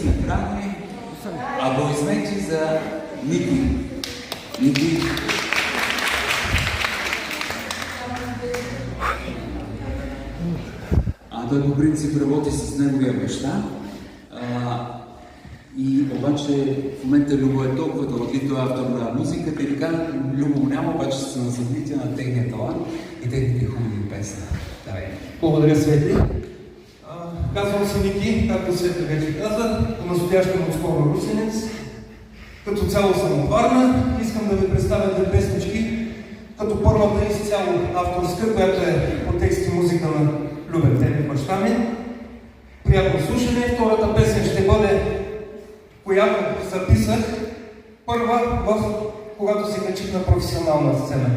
събрание аплодисменти за Ники. Ники. Той по принцип работи с неговия баща. И обаче в момента Любо е толкова талантлив, той е автор на музиката и така, Любо го няма, обаче са на събития на техния талант и техните хубави песни. Давай. Благодаря, Светли. Казвам се Ники, както Светли вече каза, по-настоящем отскоро русенец. Като цяло съм от Варна. Искам да ви представя две песнички, като първата е изцяло авторска, която е по текст и музика на Любен Телев, баща ми. Приятно слушане. Втората песен ще бъде, която записах първа, когато се качих на професионална сцена.